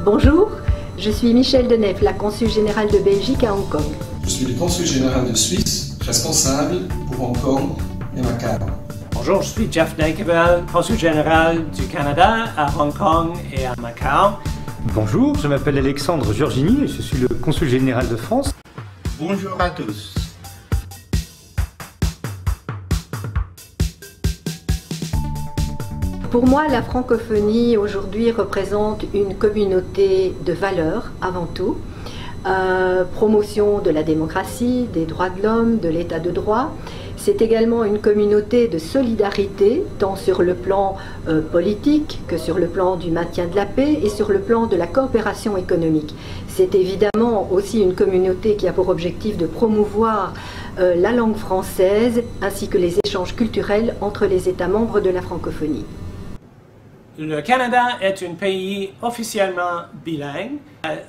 Bonjour, je suis Michèle Denef, la consul générale de Belgique à Hong Kong. Je suis le consul général de Suisse, responsable pour Hong Kong et Macao. Bonjour, je suis Jeff Dankerville, consul général du Canada à Hong Kong et à Macao. Bonjour, je m'appelle Alexandre Giorgini et je suis le consul général de France. Bonjour à tous. Pour moi, la francophonie aujourd'hui représente une communauté de valeurs avant tout. Promotion de la démocratie, des droits de l'homme, de l'état de droit. C'est également une communauté de solidarité, tant sur le plan politique que sur le plan du maintien de la paix et sur le plan de la coopération économique. C'est évidemment aussi une communauté qui a pour objectif de promouvoir la langue française ainsi que les échanges culturels entre les États membres de la francophonie. Le Canada est un pays officiellement bilingue.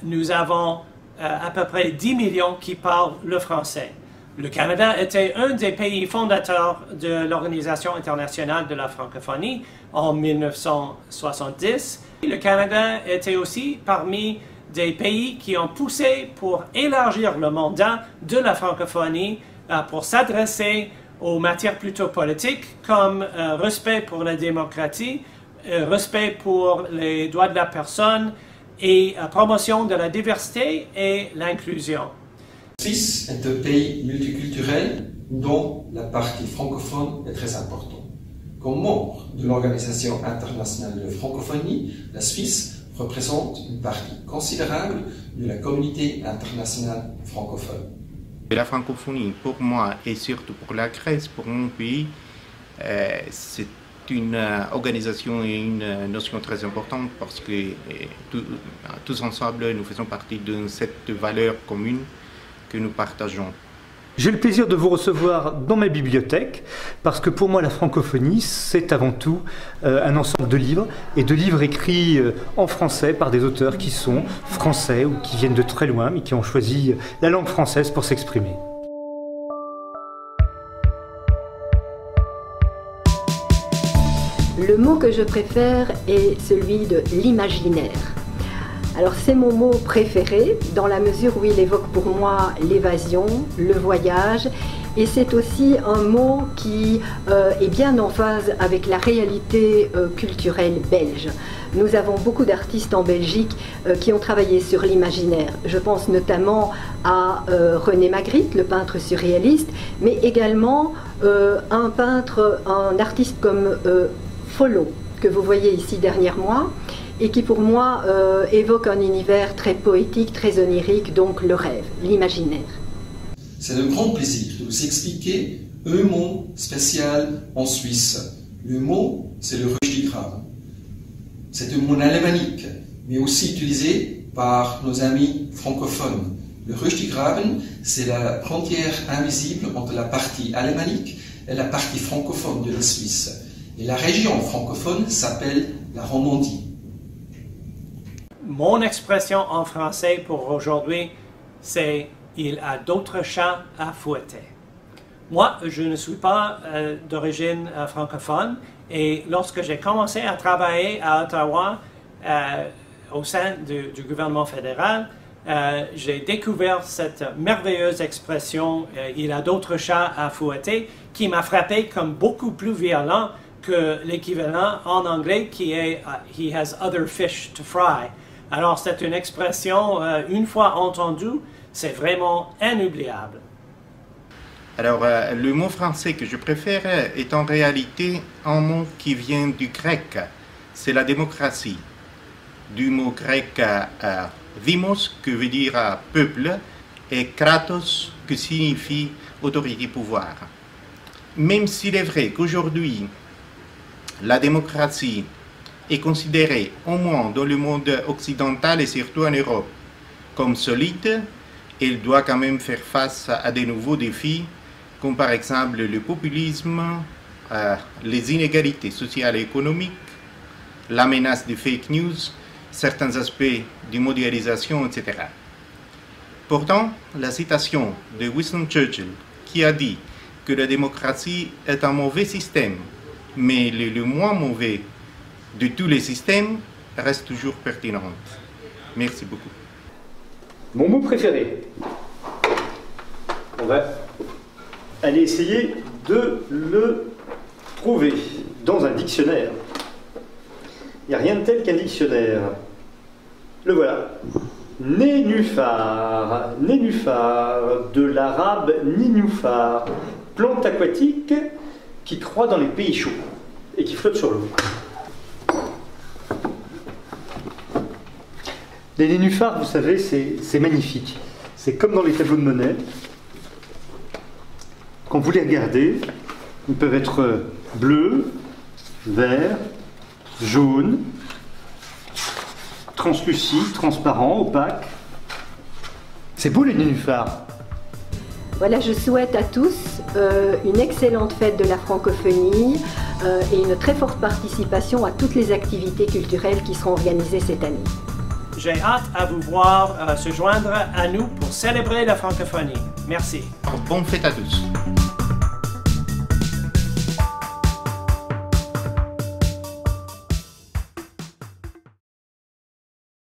Nous avons à peu près 10 millions qui parlent le français. Le Canada était un des pays fondateurs de l'Organisation internationale de la francophonie en 1970. Le Canada était aussi parmi des pays qui ont poussé pour élargir le mandat de la francophonie pour s'adresser aux matières plutôt politiques comme respect pour la démocratie, respect pour les droits de la personne et promotion de la diversité et l'inclusion. La Suisse est un pays multiculturel dont la partie francophone est très importante. Comme membre de l'Organisation internationale de francophonie, la Suisse représente une partie considérable de la communauté internationale francophone. La francophonie, pour moi et surtout pour la Grèce, pour mon pays, c'est une organisation et une notion très importante parce que tous ensemble, nous faisons partie de cette valeur commune que nous partageons. J'ai le plaisir de vous recevoir dans ma bibliothèque parce que pour moi la francophonie c'est avant tout un ensemble de livres et de livres écrits en français par des auteurs qui sont français ou qui viennent de très loin mais qui ont choisi la langue française pour s'exprimer. Le mot que je préfère est celui de l'imaginaire. Alors c'est mon mot préféré dans la mesure où il évoque pour moi l'évasion, le voyage et c'est aussi un mot qui est bien en phase avec la réalité culturelle belge. Nous avons beaucoup d'artistes en Belgique qui ont travaillé sur l'imaginaire. Je pense notamment à René Magritte, le peintre surréaliste, mais également un artiste comme Follow, que vous voyez ici derrière moi, et qui pour moi évoque un univers très poétique, très onirique, donc le rêve, l'imaginaire. C'est un grand plaisir de vous expliquer un mot spécial en Suisse. Le mot, c'est le Röstigraben. C'est un mot alémanique, mais aussi utilisé par nos amis francophones. Le Röstigraben, c'est la frontière invisible entre la partie alémanique et la partie francophone de la Suisse. Et la région francophone s'appelle la Romandie. Mon expression en français pour aujourd'hui, c'est « il a d'autres chats à fouetter ». Moi, je ne suis pas d'origine francophone et lorsque j'ai commencé à travailler à Ottawa au sein du gouvernement fédéral, j'ai découvert cette merveilleuse expression « il a d'autres chats à fouetter » qui m'a frappé comme beaucoup plus violent que l'équivalent en anglais qui est « he has other fish to fry ». Alors c'est une expression, une fois entendue, c'est vraiment inoubliable. Alors le mot français que je préfère est en réalité un mot qui vient du grec, c'est la démocratie. Du mot grec demos, que veut dire peuple, et kratos, qui signifie autorité, pouvoir. Même s'il est vrai qu'aujourd'hui, la démocratie est considérée, au moins dans le monde occidental et surtout en Europe, comme solide, elle doit quand même faire face à de nouveaux défis, comme par exemple le populisme, les inégalités sociales et économiques, la menace des fake news, certains aspects de mondialisation, etc. Pourtant, la citation de Winston Churchill, qui a dit que la démocratie est un mauvais système, mais le moins mauvais de tous les systèmes, reste toujours pertinente. Merci beaucoup. Mon mot préféré. On va aller essayer de le trouver dans un dictionnaire. Il n'y a rien de tel qu'un dictionnaire. Le voilà. Nénuphar. Nénuphar, de l'arabe ninufar, plante aquatique qui croît dans les pays chauds et qui flotte sur l'eau. Les nénuphars, vous savez, c'est magnifique. C'est comme dans les tableaux de Monet. Quand vous les regardez, ils peuvent être bleus, verts, jaunes, translucides, transparents, opaques. C'est beau les nénuphars. Voilà, je souhaite à tous une excellente fête de la francophonie et une très forte participation à toutes les activités culturelles qui seront organisées cette année. J'ai hâte à vous voir se joindre à nous pour célébrer la francophonie. Merci. Bonne fête à tous.